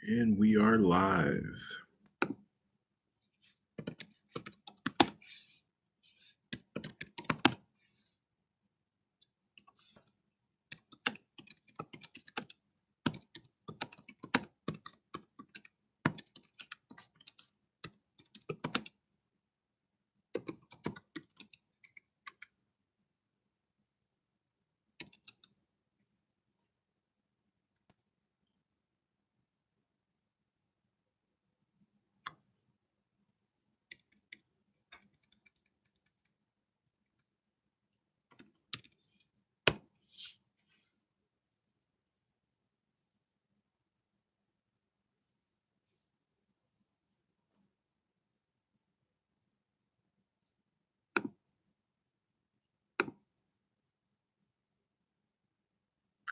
And we are live.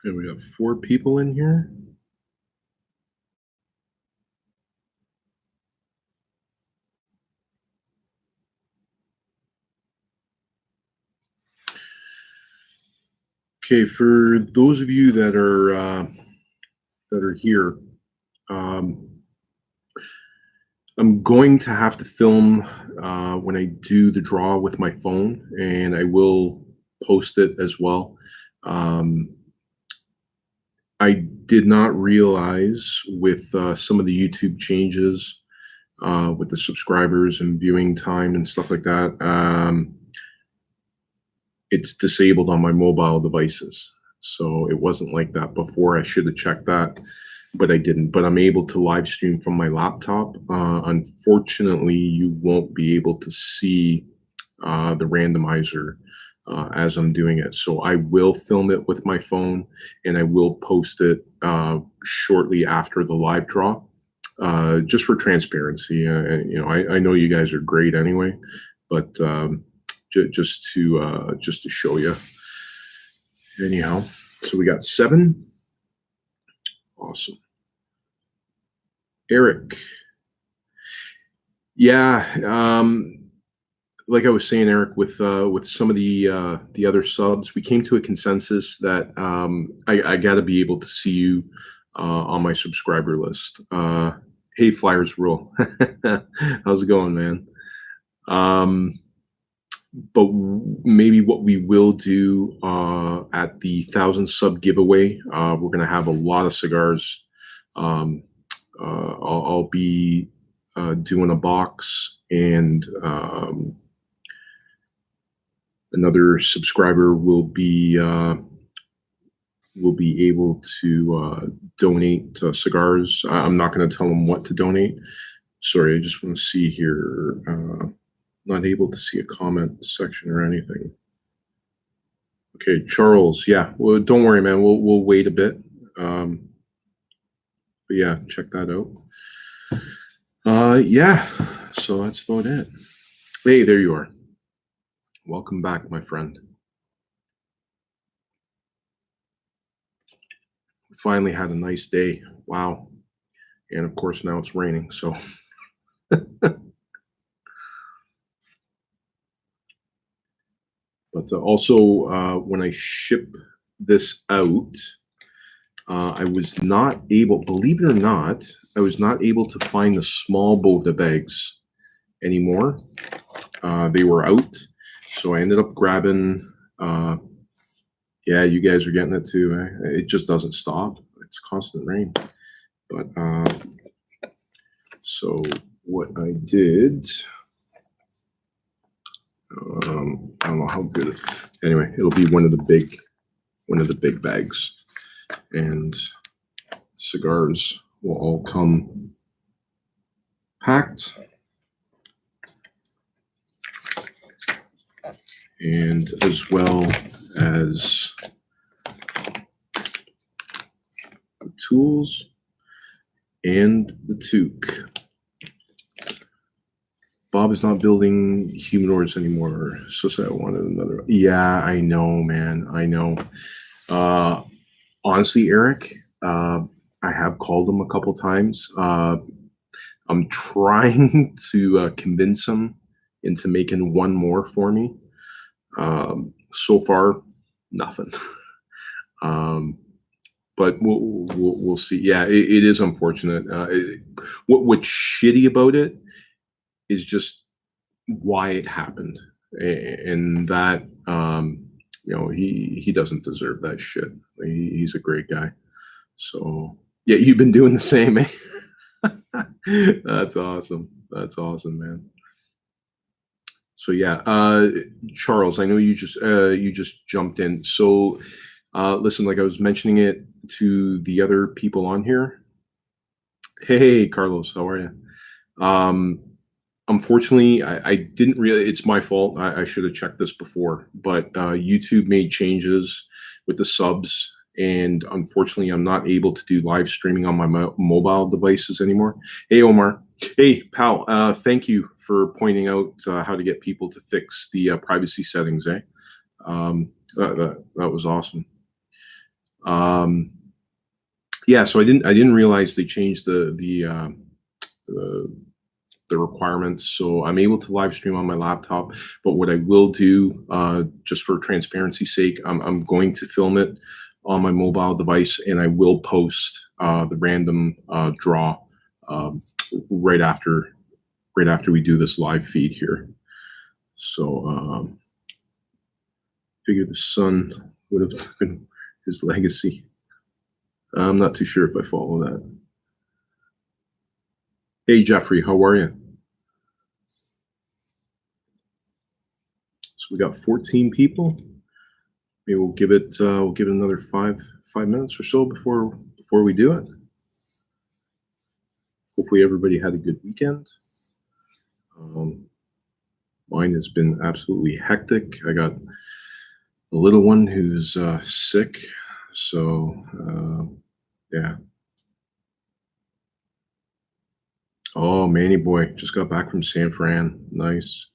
And we have 4 people in here. Okay, for those of you that are here, I'm going to have to film when I do the draw with my phone, and I will post it as well. I did not realize with some of the YouTube changes with the subscribers and viewing time and stuff like that. It's disabled on my mobile devices. So it wasn't like that before. I should have checked that, but I didn't. But I'm able to live stream from my laptop. Unfortunately, you won't be able to see the randomizer as I'm doing it. So I will film it with my phone, and I will post it shortly after the live draw, just for transparency. I know you guys are great anyway, but just to show you. Anyhow, so we got 7. Awesome. Eric. Yeah, like I was saying, Eric, with some of the other subs, we came to a consensus that I got to be able to see you on my subscriber list. Hey, Flyers Rule, how's it going, man? But maybe what we will do at the 1,000 sub giveaway, we're going to have a lot of cigars. I'll be doing a box, and another subscriber will be able to donate cigars. I'm not going to tell them what to donate. Sorry, I just want to see here. Not able to see a comment section or anything. Okay, Charles. Yeah, well, don't worry, man. We'll wait a bit. But yeah, check that out. Yeah. So that's about it. Hey, there you are. Welcome back, my friend. We finally had a nice day. Wow. And of course, now it's raining. So. But also, when I ship this out, I was not able, believe it or not, I was not able to find the small Boveda bags anymore. They were out. So I ended up grabbing, yeah, you guys are getting it too. It just doesn't stop. It's constant rain. But so what I did, I don't know how good. Anyway, it'll be one of the big bags, and cigars will all come packed, and as well as the tools and the toque. Bob is not building humidors anymore. So say I wanted another. Yeah, I know, man. I know. Honestly, Eric, I have called him a couple times. I'm trying to convince him into making one more for me. So far, nothing. but we'll see. Yeah, it is unfortunate. What's shitty about it is just why it happened, and that he doesn't deserve that shit. He's a great guy. So yeah, you've been doing the same, eh? That's awesome. That's awesome, man. So yeah, Charles, I know you just jumped in. So listen, like I was mentioning it to the other people on here. Hey, Carlos, how are you? Unfortunately, I didn't really. It's my fault. I should have checked this before, but YouTube made changes with the subs, and unfortunately, I'm not able to do live streaming on my mobile devices anymore. Hey, Omar. Hey, pal. Thank you for pointing out how to get people to fix the privacy settings. That was awesome. Yeah, so I didn't realize they changed the the requirements. So I'm able to live stream on my laptop. But what I will do, just for transparency's sake, I'm going to film it on my mobile device, and I will post the random draw um, right after we do this live feed here. So figure the son would have taken his legacy. I'm not too sure if I follow that. Hey Jeffrey, how are you? So we got 14 people. Maybe we'll give it another five minutes or so before we do it. Hopefully everybody had a good weekend. Mine has been absolutely hectic. I got a little one who's sick, so yeah. Oh, Manny boy just got back from San Fran. Nice.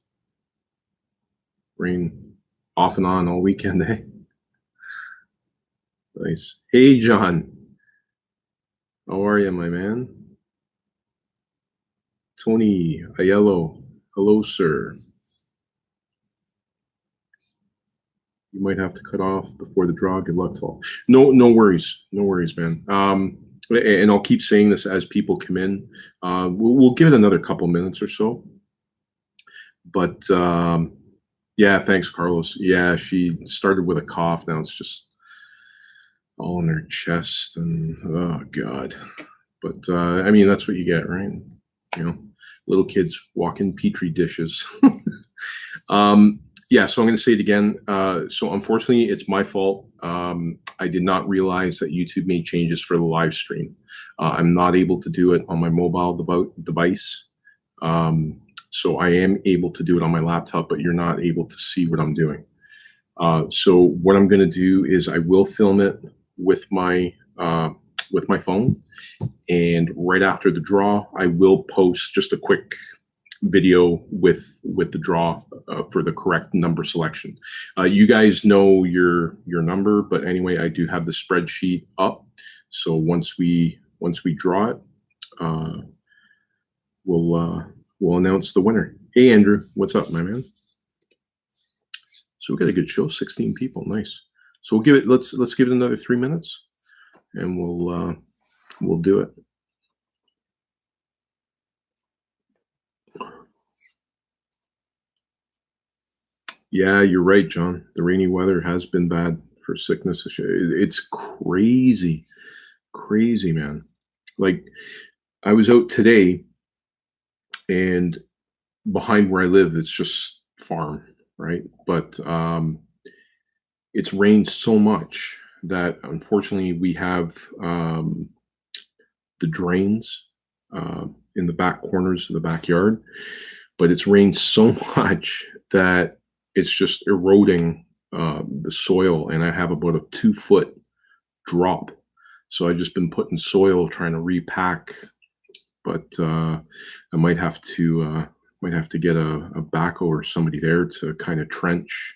Rain off and on all weekend, eh? Nice. Hey, John. How are you, my man? Tony Aiello. Hello, sir. You might have to cut off before the draw. Good luck to all. No worries. No worries, man. And I'll keep saying this as people come in. We'll give it another couple minutes or so. But yeah, thanks, Carlos. Yeah, she started with a cough. Now it's just all in her chest, and oh god. But I mean, that's what you get, right? You know, little kids walking petri dishes. Yeah, so I'm going to say it again. So unfortunately, it's my fault. I did not realize that YouTube made changes for the live stream. I'm not able to do it on my mobile device. So I am able to do it on my laptop, but you're not able to see what I'm doing. So what I'm going to do is I will film it with my phone, and right after the draw, I will post just a quick video with the draw for the correct number selection. You guys know your number, but anyway, I do have the spreadsheet up. So once we draw it, we'll announce the winner. Hey Andrew, what's up, my man? So we got a good show, 16 people, nice. So we'll give it. Let's give it another 3 minutes, and we'll do it. Yeah, you're right, John. The rainy weather has been bad for sickness. It's crazy, crazy, man. Like I was out today, and behind where I live, it's just farm, right? But it's rained so much that unfortunately we have the drains in the back corners of the backyard, but it's rained so much that it's just eroding the soil, and I have about a 2 foot drop. So I've just been putting soil trying to repack, but I might have to get a backhoe or somebody there to kind of trench.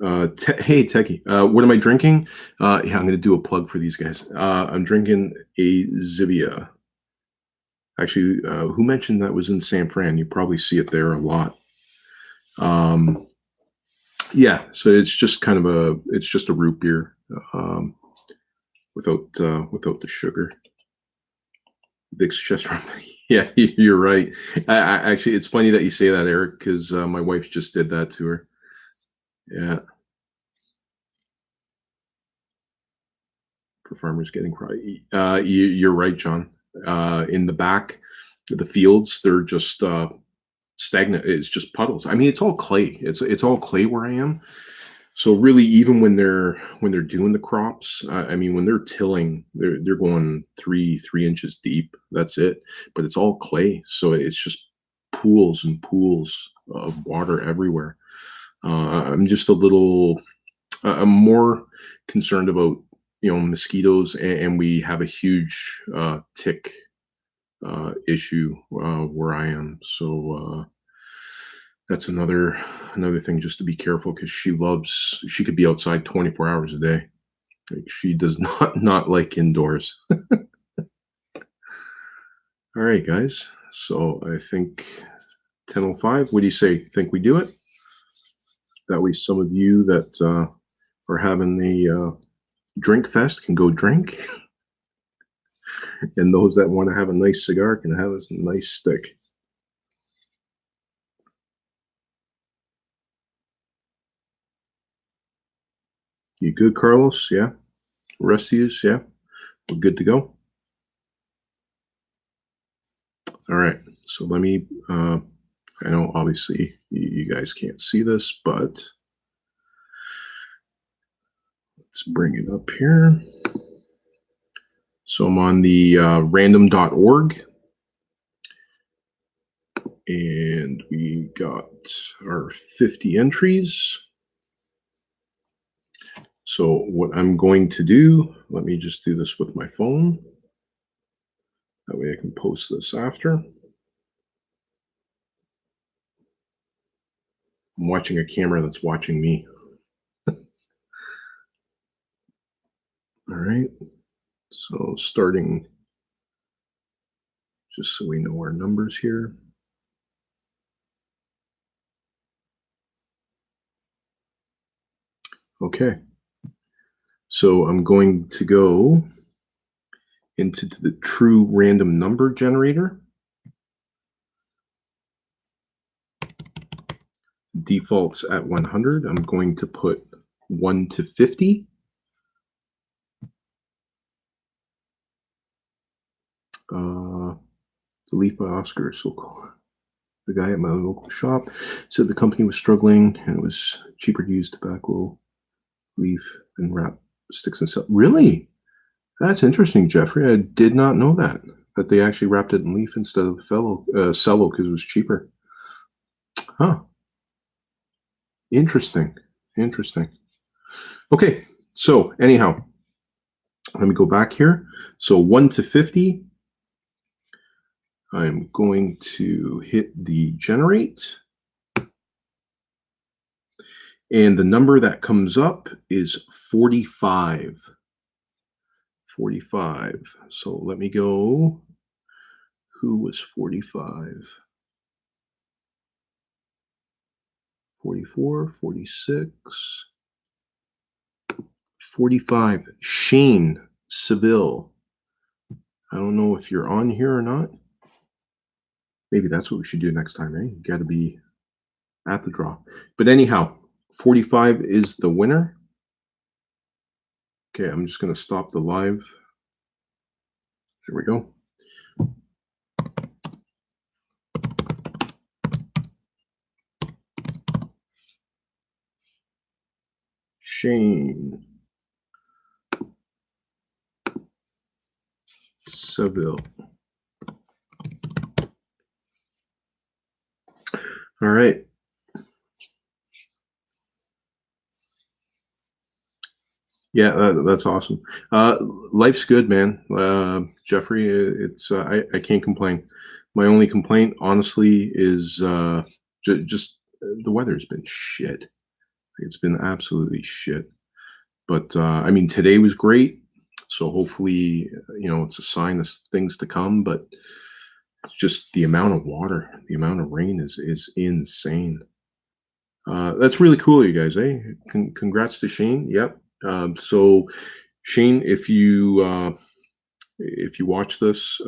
Hey Techie, what am I drinking? Yeah, I'm going to do a plug for these guys. I'm drinking a Zivia. Actually, who mentioned that was in San Fran? You probably see it there a lot. Yeah, so it's just a root beer. without the sugar. Vicks chest rub. Yeah, you're right. Actually, it's funny that you say that, Eric, because my wife just did that to her. Yeah, for farmers getting you're right, John. In the back, the fields, they're just stagnant. It's just puddles. I mean, it's all clay. It's all clay where I am. So really, even when they're doing the crops, I mean, when they're tilling, they're going 3 inches deep. That's it. But it's all clay, so it's just pools and pools of water everywhere. I'm just a little. I'm more concerned about mosquitoes, and we have a huge tick issue where I am. So that's another thing just to be careful because she could be outside 24 hours a day. Like she does not like indoors. All right, guys. So I think 10:05. What do you say? Think we do it? That way, some of you that are having the drink fest can go drink, and those that want to have a nice cigar can have a nice stick. You good, Carlos? Yeah. Rest of yous? Yeah. We're good to go. All right. So let me. I know obviously you guys can't see this, but let's bring it up here. So I'm on the random.org, and we got our 50 entries. So what I'm going to do, let me just do this with my phone. That way I can post this after. I'm watching a camera that's watching me. All right. So starting, just so we know our numbers here. Okay. So I'm going to go into the true random number generator. Defaults at 100. I'm going to put 1 to 50. The Leaf by Oscar is so cool. The guy at my local shop said the company was struggling and it was cheaper to use tobacco leaf than wrap sticks and stuff. Really? That's interesting, Jeffrey. I did not know that they actually wrapped it in leaf instead of the cello because it was cheaper. Huh. Interesting. Okay. So anyhow, let me go back here. So 1 to 50. I'm going to hit the generate. And the number that comes up is 45. 45. So let me go. Who was 45? 44, 46, 45. Shane Seville. I don't know if you're on here or not. Maybe that's what we should do next time, eh? You got to be at the draw. But anyhow, 45 is the winner. Okay, I'm just going to stop the live. There we go. Shane Seville. All right. Yeah, that's awesome. Life's good, man. Jeffrey, it's I can't complain. My only complaint, honestly, is just the weather's been shit. It's been absolutely shit. But I mean, today was great. So hopefully, it's a sign of things to come. But it's just the amount of water, the amount of rain is insane. That's really cool, you guys. Eh? Congrats to Shane. Yep. So Shane, if you watch this,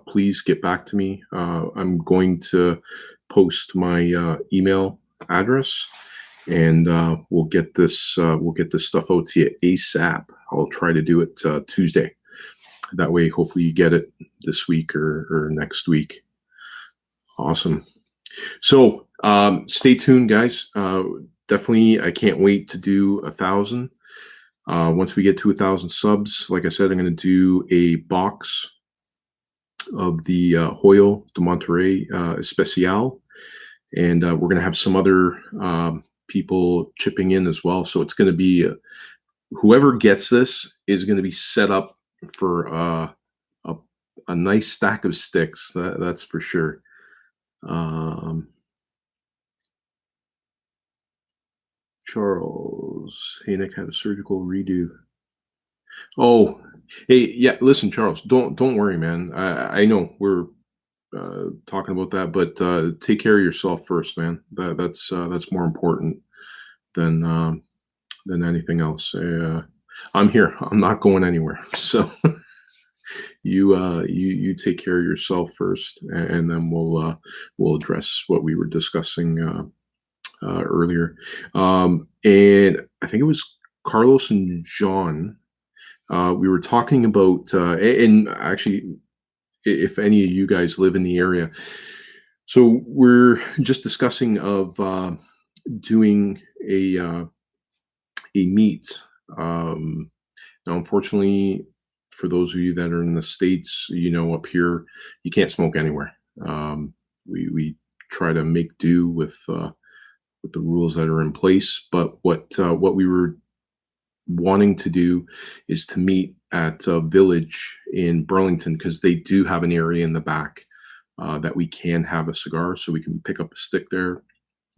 please get back to me. I'm going to post my email address, and we'll get this stuff out to you ASAP. I'll try to do it Tuesday. That way, hopefully, you get it this week or next week. Awesome. So stay tuned, guys. Definitely, I can't wait to do 1,000. Once we get to 1,000 subs, like I said, I'm going to do a box of the Hoyo de Monterrey Especial, and we're going to have some other people chipping in as well. So it's going to be whoever gets this is going to be set up for a, a nice stack of sticks. That's for sure. Charles Haynick had a surgical redo. Oh, hey, yeah. Listen, Charles, don't worry, man. I know we're talking about that, but take care of yourself first, man. That's more important than anything else. I'm here. I'm not going anywhere. So you take care of yourself first, and then we'll address what we were discussing earlier. And I think it was Carlos and John. We were talking about, and actually, if any of you guys live in the area, so we're just discussing of doing a meet. Um, Now, unfortunately, for those of you that are in the states, up here, you can't smoke anywhere. We try to make do with the rules that are in place. But what we were wanting to do is to meet at a village in Burlington, because they do have an area in the back that we can have a cigar, so we can pick up a stick there,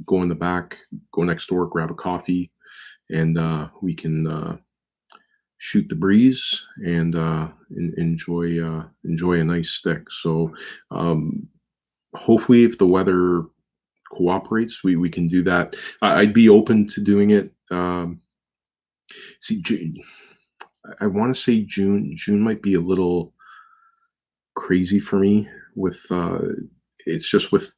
go in the back, go next door, grab a coffee, and we can shoot the breeze and enjoy a nice stick. So hopefully, if the weather cooperates, we can do that. I'd be open to doing it. See, I want to say June. June might be a little crazy for me with it's just with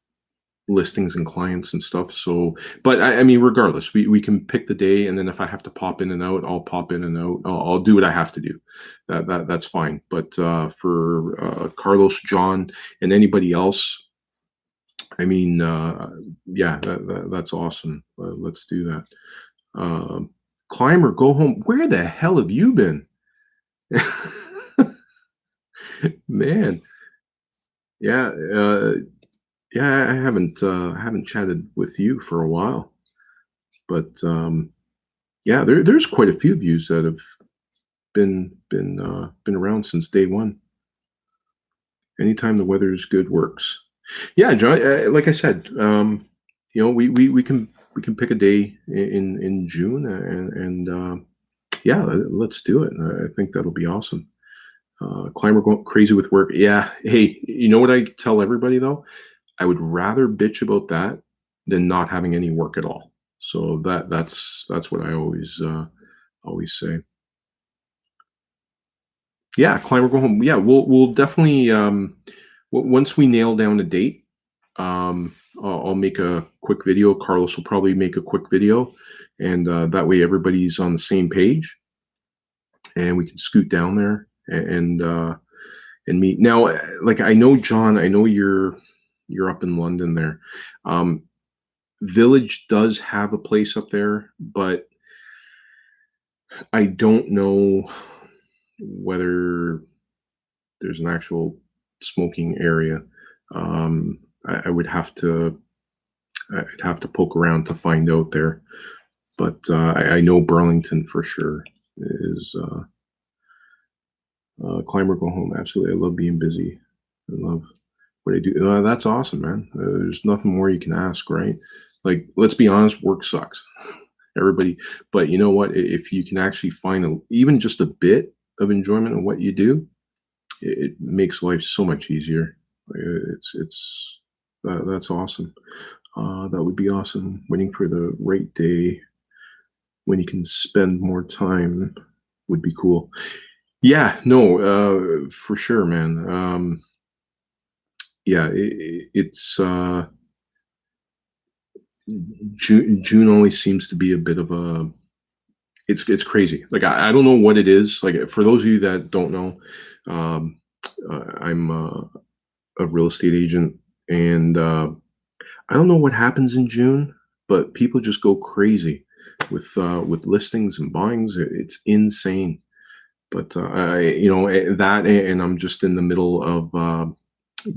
listings and clients and stuff. So, but I mean, regardless, we can pick the day, and then if I have to pop in and out, I'll pop in and out. I'll do what I have to do. That's fine. But for Carlos, John, and anybody else, I mean, yeah, that's awesome. Let's do that. Climb or go home. Where the hell have you been? Man, yeah, yeah. I haven't chatted with you for a while, but yeah, there's quite a few of yous that have been around since day one. Anytime the weather is good works. Yeah, John. Like I said, we can pick a day in June, and yeah, let's do it. I think that'll be awesome. Climber going crazy with work. Yeah. Hey, you know what I tell everybody though? I would rather bitch about that than not having any work at all. So that's what I always say. Yeah, climber go home. Yeah, we'll definitely once we nail down a date, I'll make a quick video. Carlos will probably make a quick video, and that way everybody's on the same page, and we can scoot down there and meet. Now, like I know John, I know you're up in London there. Um, Village does have a place up there, but I don't know whether there's an actual smoking area. I would have to I'd have to poke around to find out there, but I know Burlington for sure is climb or go home. Absolutely, I love being busy. I love what I do. That's awesome, man. There's nothing more you can ask, right? Like, let's be honest, work sucks. Everybody, but you know what? If you can actually find even just a bit of enjoyment in what you do, it makes life so much easier. It's that's awesome. That would be awesome. Waiting for the right day when you can spend more time would be cool. Yeah, no, for sure, man. Yeah, it's June always seems to be a bit of a it's crazy. Like I don't know what it is. Like for those of you that don't know, um, I'm a real estate agent, and I don't know what happens in June, but people just go crazy with listings and buyings. It's insane. But that, and I'm just in the middle of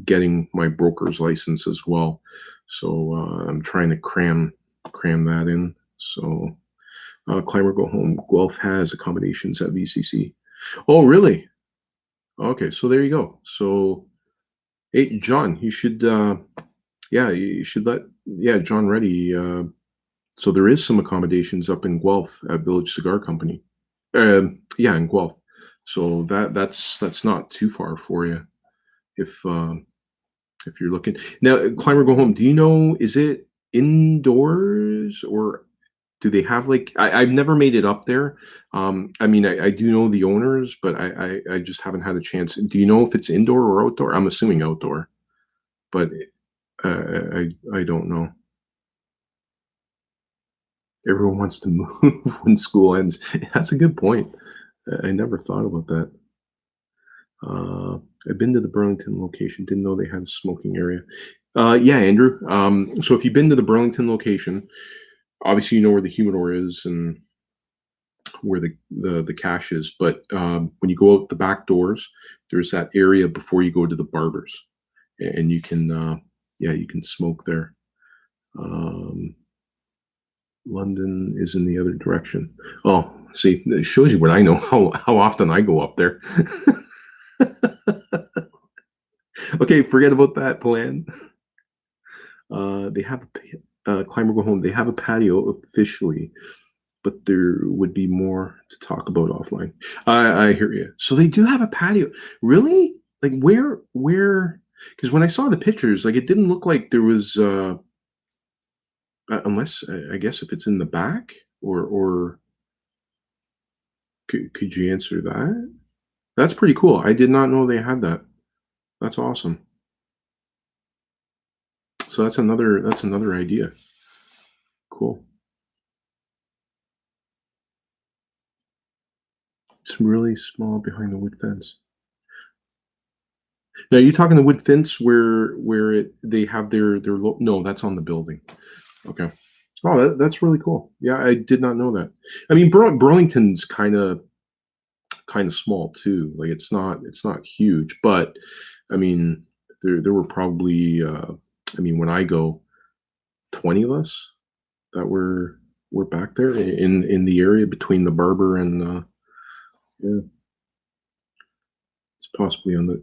getting my broker's license as well. So I'm trying to cram that in. So Climber Go Home Guelph has accommodations at VCC. Oh, really? Okay, so there you go. So hey, John, you should yeah, you should let John Reddy. So there is some accommodations up in Guelph at Village Cigar Company. Yeah, in Guelph. So that's not too far for you if you're looking. Now, Climber Go Home, do you know, is it indoors or do they have like I've never made it up there. I mean, I do know the owners, but I just haven't had a chance. Do you know if it's indoor or outdoor? I'm assuming outdoor, but I don't know. Everyone wants to move when school ends. That's a good point. I never thought about that. Uh, I've been to the Burlington location. Didn't know they had a smoking area. Yeah, Andrew. So if you've been to the Burlington location, obviously you know where the humidor is and where the cache is. But when you go out the back doors, there's that area before you go to the barbers, and you can you can smoke there. Um, London is in the other direction. Oh, see, it shows you what I know. How often I go up there. Okay, forget about that plan. They have Climber Go Home. They have a patio officially, but there would be more to talk about offline. I hear you. So they do have a patio. Really? Like where? Because when I saw the pictures, like it didn't look like there was. Unless I guess if it's in the back, or could you answer that? That's pretty cool. I did not know they had that. That's awesome. So that's another idea. Cool. It's really small behind the wood fence. Now you talking the wood fence where they have no, that's on the building. Okay. Oh, that's really cool. Yeah, I did not know that. I mean, Burlington's kind of small too. Like it's not huge, but I mean, there were probably I mean, when I go, 20 of us that were back there in the area between the barber and yeah, it's possibly on the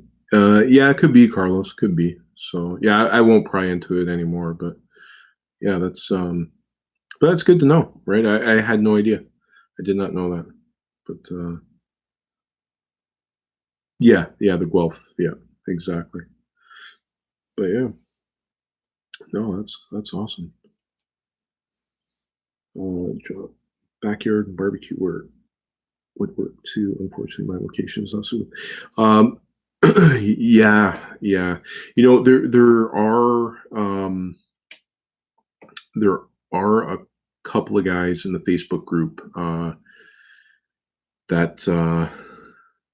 yeah, it could be Carlos, could be. So yeah, I won't pry into it anymore, but yeah, but that's good to know, right? I had no idea. I did not know that. But yeah, the Guelph. Yeah, exactly. But yeah, no, that's awesome. Backyard barbecue would work too. Unfortunately, my location is not suitable. Um, yeah. You know, there are a couple of guys in the Facebook group that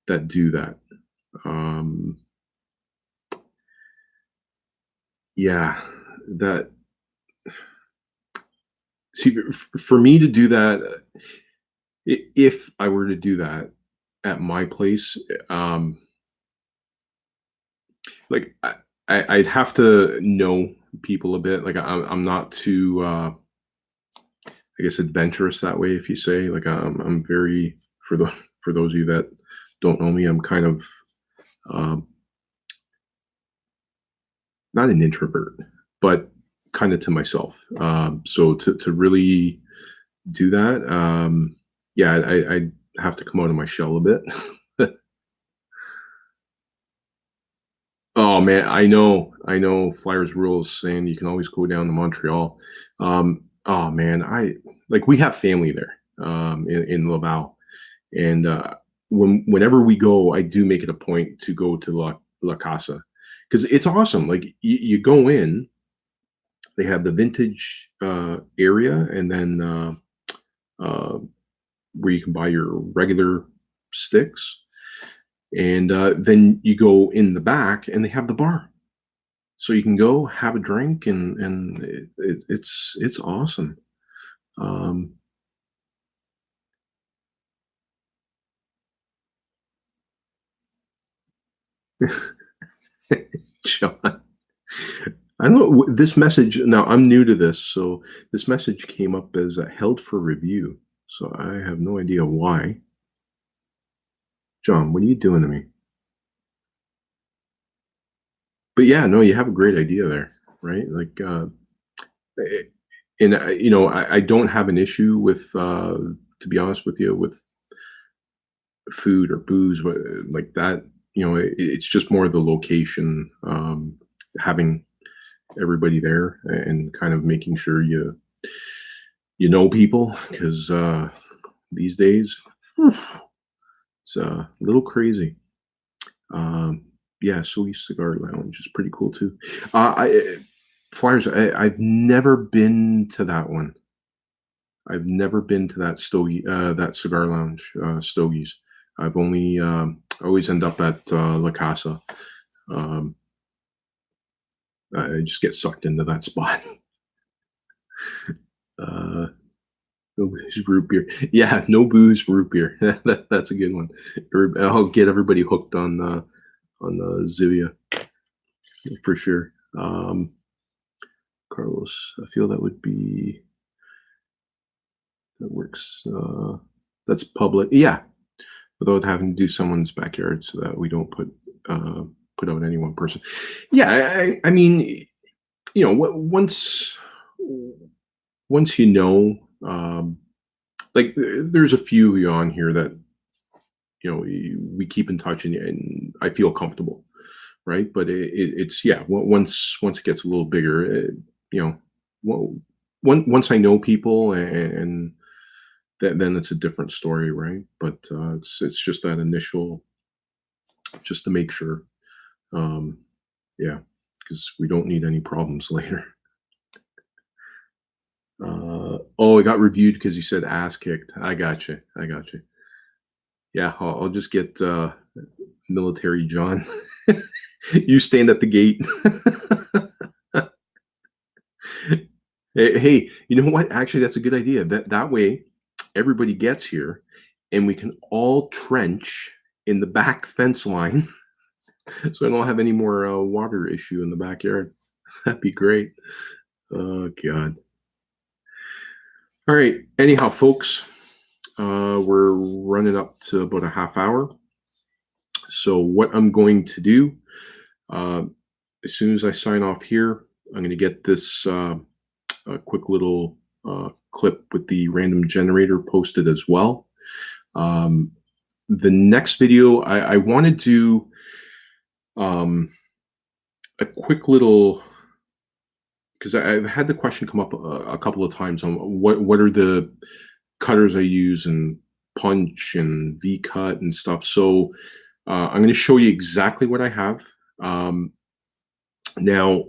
that do that. Um, yeah, that see for me to do that, if I were to do that at my place, like I'd have to know people a bit. Like I'm not too, I guess, adventurous that way. If you say like I'm very for those of you that don't know me, I'm kind of um, not an introvert, but kind of to myself. So to really do that, yeah, I have to come out of my shell a bit. Oh man, I know. Flyers rules saying you can always go down to Montreal. Oh man, I like we have family there in Laval, And whenever we go, I do make it a point to go to La Casa because it's awesome. Like you go in, they have the vintage area, and then uh, where you can buy your regular sticks, and then you go in the back, and they have the bar, so you can go have a drink, and it's awesome. Um, John, I don't know this message. Now I'm new to this, so this message came up as held for review. So I have no idea why. John, what are you doing to me? But yeah, no, you have a great idea there, right? Like, eh, and I don't have an issue with, to be honest with you, with food or booze, like that. It's just more the location, having everybody there, and kind of making sure you know people, because these days it's a little crazy. Um, yeah, Soy Cigar Lounge is pretty cool too. Flyers. I've never been to that one. I've never been to that cigar lounge, Stogies. I've only always end up at La Casa. Um, I just get sucked into that spot. Uh, no booze, root beer. Yeah, no booze, root beer. That's a good one. I'll get everybody hooked on Zivia for sure. Carlos, I feel that would be that works. That's public. Yeah, without having to do someone's backyard, so that we don't put out any one person. Yeah, I mean, once like there's a few on here that we keep in touch, and I feel comfortable, right? But it's yeah, once it gets a little bigger, you know, well, once I know people, and then it's a different story, right? But it's just that initial, just to make sure, um, yeah, because we don't need any problems later. Oh, it got reviewed because you said ass kicked. I got you. I got you. Yeah, I'll just get military John. You stand at the gate. Hey, you know what? Actually, that's a good idea. That way, everybody gets here, and we can all trench in the back fence line, so I don't have any more water issue in the backyard. That'd be great. Oh God. All right. Anyhow, folks, we're running up to about a half hour. So what I'm going to do, uh, as soon as I sign off here, I'm going to get this a quick little clip with the random generator posted as well. The next video, I want to do a quick little, because I've had the question come up a couple of times on what are the cutters I use, and punch and V cut and stuff. So I'm going to show you exactly what I have. Now,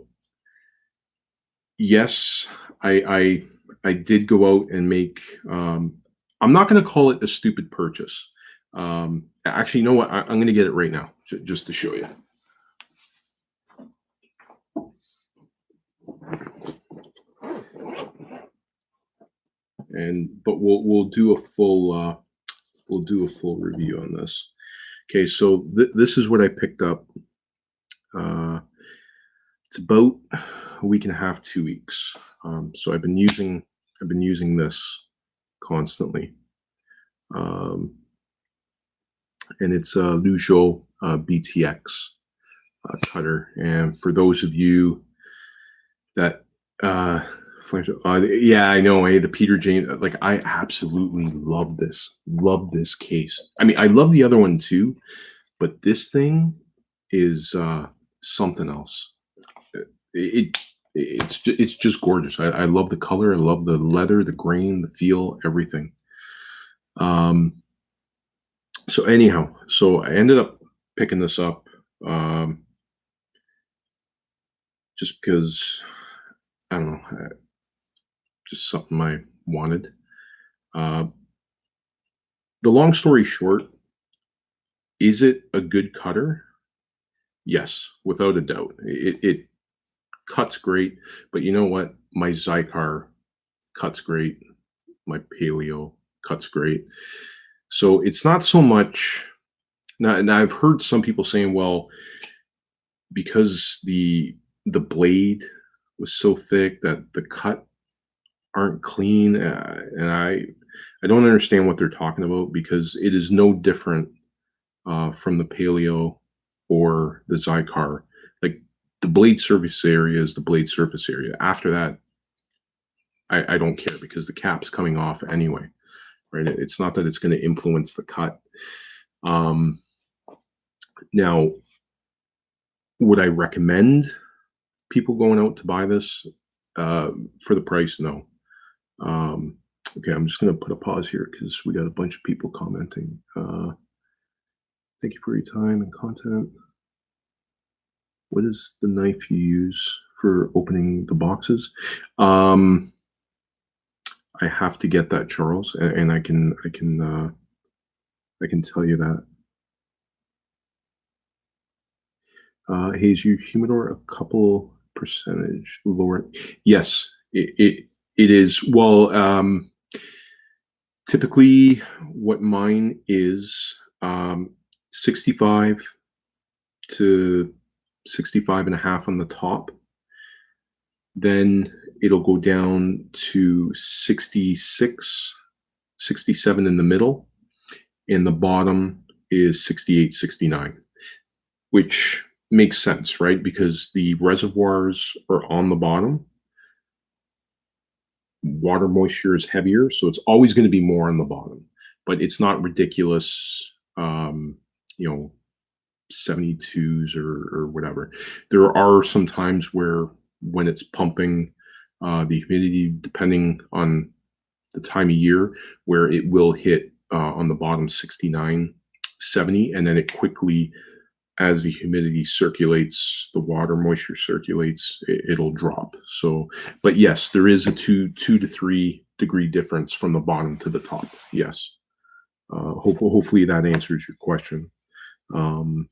yes, I did go out and make. I'm not going to call it a stupid purchase. Actually, you know what? I'm going to get it right now, just to show you. But we'll do a full review on this. Okay, so this is what I picked up. It's about a week and a half, 2 weeks. So I've been using this constantly, and it's a Lujo BTX cutter. And for those of you that yeah, I know, the Peter James, like, I absolutely love this case. I mean, I love the other one too, but this thing is something else. It's just gorgeous. I love the color. I love the leather, the grain, the feel, everything. So anyhow, so I ended up picking this up, um, just because I don't know, just something I wanted. Uh, the long story short, is it a good cutter? Yes, without a doubt. It cuts great, but you know what? My Zycar cuts great. My Paleo cuts great. So it's not so much. Now I've heard some people saying, well, because the blade was so thick that the cut aren't clean, and I don't understand what they're talking about because it is no different from the Paleo or the Zycar. Like the blade surface area is the blade surface area. After that, I don't care because the cap's coming off anyway, right? It's not that it's going to influence the cut. Um, Now, would I recommend people going out to buy this for the price? No. Um, okay, I'm just going to put a pause here because we got a bunch of people commenting. Thank you for your time and content. What is the knife you use for opening the boxes? Um, I have to get that, Charles, and I can tell you that. Hayes, your humidor a couple percentage lower. Yes, it is. Well, typically what mine is 65 to 65 and a half on the top. Then it'll go down to 66, 67 in the middle, and the bottom is 68, 69, which makes sense, right? Because the reservoirs are on the bottom. Water moisture is heavier, so it's always going to be more on the bottom, but it's not ridiculous, you know, 72s or whatever. There are some times where when it's pumping, the humidity, depending on the time of year, where it will hit on the bottom 69, 70, and then it quickly, as the humidity circulates, the water moisture circulates, it'll drop. So, but yes, there is a 2 to 3 degree difference from the bottom to the top. Yes. Hopefully that answers your question. Um,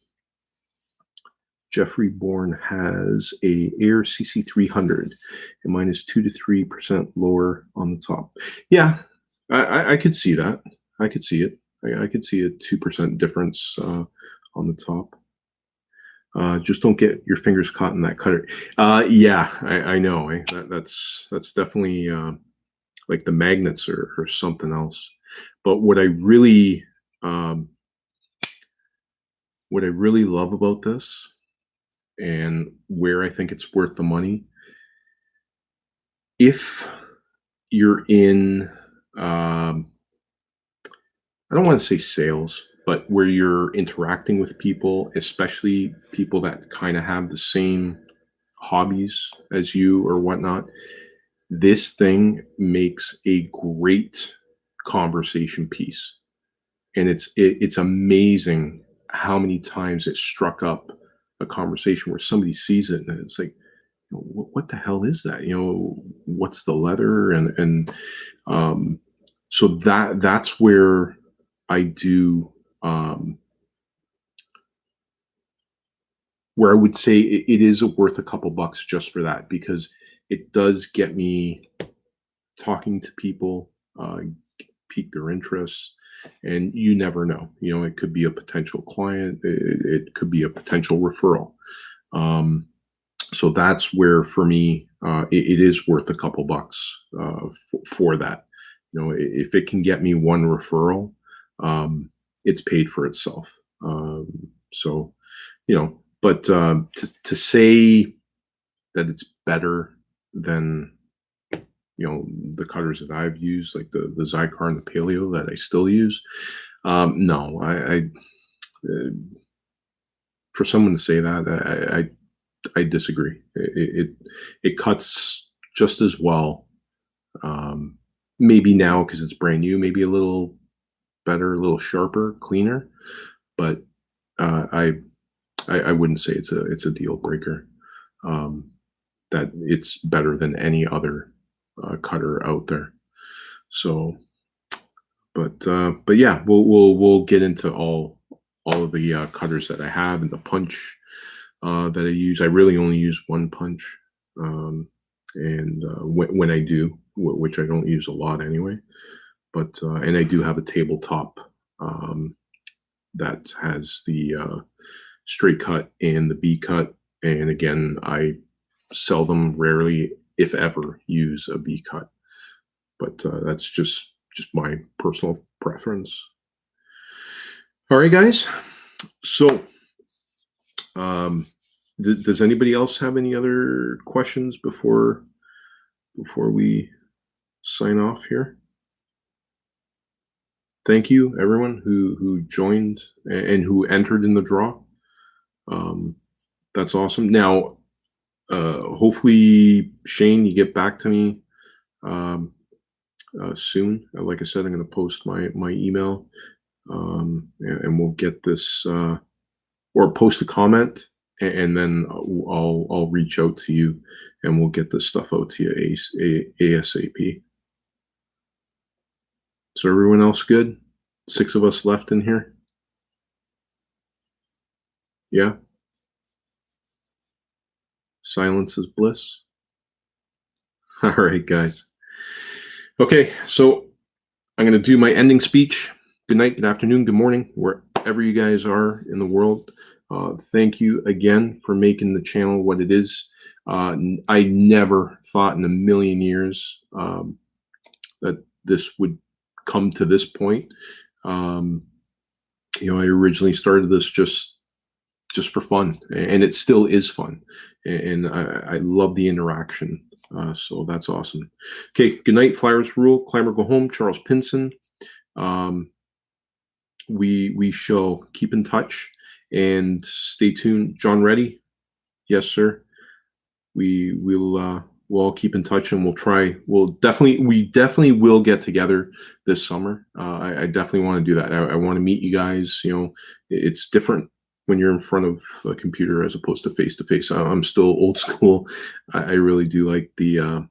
Jeffrey Bourne has a Air CC300, and mine is 2 to 3% lower on the top. Yeah, I could see that. I could see it. I could see a 2% difference on the top. Just don't get your fingers caught in that cutter. Yeah, I know. That's definitely like the magnets or something else. But um, what I really love about this, and where I think it's worth the money, if you're in, I don't want to say sales, but where you're interacting with people, especially people that kind of have the same hobbies as you or whatnot, this thing makes a great conversation piece. And it's amazing how many times it struck up a conversation where somebody sees it and it's like, what the hell is that? What's the leather? And so that's where I do, um, where I would say it is worth a couple bucks just for that, because it does get me talking to people, pique their interests, and you never know. It could be a potential client, it could be a potential referral. Um, so that's where, for me, it is worth a couple bucks for that. If it can get me one referral, um, it's paid for itself. So, but to say that it's better than the cutters that I've used, like the Zycar and the Paleo that I still use, no, uh, for someone to say that, I disagree. It cuts just as well. Maybe now because it's brand new, maybe a little better, a little sharper, cleaner. But I wouldn't say it's a deal breaker. That it's better than any other cutter out there. So, but yeah, we'll get into all of the cutters that I have and the punch that I use. I really only use one punch, and when I do, which I don't use a lot anyway. But and I do have a tabletop um, that has the straight cut and the V cut. And again, I seldom, rarely, if ever, use a V cut. But that's just my personal preference. All right, guys. So, um, does anybody else have any other questions before we sign off here? Thank you, everyone who joined and who entered in the draw. Um, that's awesome. Now, hopefully, Shane, you get back to me um, soon. Like I said, I'm going to post my email, and we'll get this or post a comment, and then I'll reach out to you, and we'll get this stuff out to you ASAP. So everyone else good? 6 of us left in here. Yeah. Silence is bliss. All right, guys. Okay, so I'm going to do my ending speech. Good night, good afternoon, good morning, wherever you guys are in the world. Thank you again for making the channel what it is. I never thought in a million years that this would come to this point. I originally started this just for fun, and it still is fun, and I love the interaction. So that's awesome. Okay, good night. Flyers rule. Climber go home. Charles Pinson. We shall keep in touch and stay tuned. John Reddy. Yes, sir. We'll all keep in touch, and we definitely will get together this summer. I definitely want to do that. I want to meet you guys. It's different when you're in front of a computer as opposed to face to face. I'm still old school. I really do like the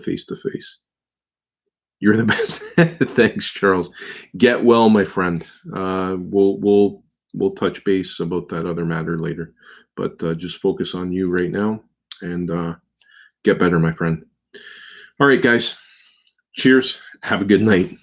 face to face. You're the best. Thanks, Charles. Get well, my friend. We'll touch base about that other matter later, but just focus on you right now and get better, my friend. All right, guys. Cheers. Have a good night.